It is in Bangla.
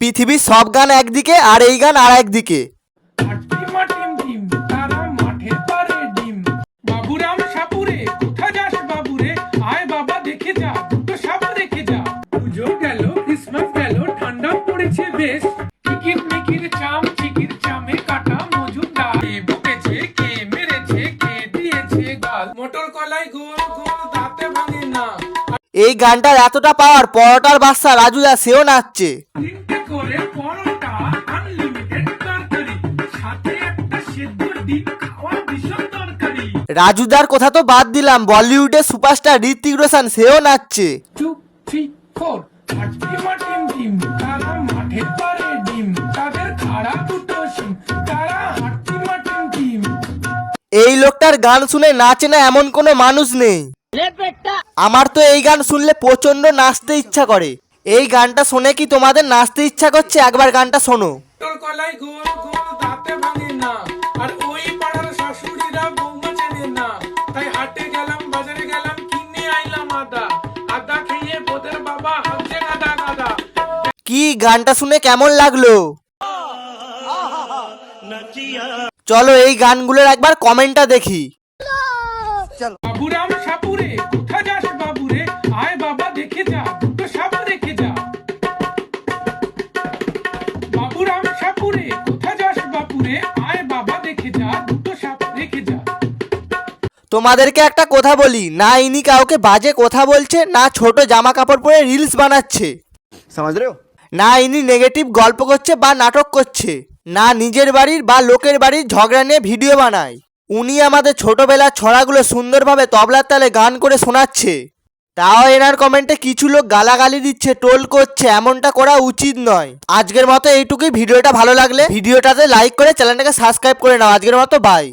পৃথিবীর সব গান একদিকে আর এই গান আর একদিকে। বাবুরাম সাপুরে কোথা যাস বাবুরে, আয় বাবা দেখে যা, দুটো সাপ রেখে যা। পুজো গেল, ক্রিসমাস গেল, ঠান্ডা পড়েছে বেশ, টিকিট মিকির চাম চিকির চামে কাটা মজুমদার। কে বকেছে, কে মেরেছে, কে দিয়েছে গাল, মোটর কলাই গোল গোল দাঁতে ভাঙে না। এই গানটার এতটা পাওয়ার পরোটার বাচ্চা রাজুদা সেও নাচছে। তিনটে করে পরোটা, আনলিমিটেড তরকারি, সাথে একটা সেদ্ধ ডিম খাওয়া ভীষণ দরকারি। রাজুদার কথা তো বাদ দিলাম, বলিউডের সুপারস্টার ঋত্বিক রোশন সেও নাচছে। 2, 3, 4 টিম তারা মাঠে পারে ডিম, তাদের খাড়া দুটো সিম, তারা টিম। এই লোকটার গান শুনে নাচে না এমন কোনো মানুষ নেই। আমার তো এই গান শুনলে প্রচন্ড নাচতে ইচ্ছা করে। এই গানটা শুনে কি তোমাদের নাচতে ইচ্ছা করছে? একবার গানটা শোনো। তোর কলাই গোল গোল দাঁতে ভাঙে না, আর ওই পাড়ার শাশুড়িরা বৌমা চেনে না, তাই হাটে গেলাম বাজারে গেলাম কিনে আইলাম আদা, আদা খেয়ে বোদের বাবা হামছে গাদা গাদা। কি গানটা শুনে কেমন লাগলো? চলো এই গানগুলোর একবার কমেন্টটা দেখি। বাবুরাম সাপুরে কোথা যাস বাবুরে, আয় বাবা দেখে যা, দুটো সাপ রেখে যা। বাবুরাম সাপুরে কোথা যাস বাপুরে, আয় বাবা দেখে যা, দুটো সাপ রেখে যা। তোমাদেরকে একটা কথা বলি, না ইনি কাউকে বাজে কথা বলছে, না ছোট জামা কাপড় পরে রিলস বানাচ্ছে, समझ रहे हो? না ইনি নেগেটিভ গল্প করছে বা নাটক করছে, না নিজের বাড়ির বা লোকের বাড়ির ঝগড়া নিয়ে ভিডিও বানায়। উনি আমাদের ছোটবেলার ছড়াগুলো সুন্দরভাবে তবলার তালে গান করে শোনাচ্ছে। তাও এনার কমেন্টে কিছু লোক গালাগালি দিচ্ছে, টোল করছে। এমনটা করা উচিত নয়। আজকের মতো এইটুকুই। ভিডিওটা ভালো লাগলে ভিডিওটাতে লাইক করে চ্যানেলটাকে সাবস্ক্রাইব করে নাও। আজকের মতো বাই।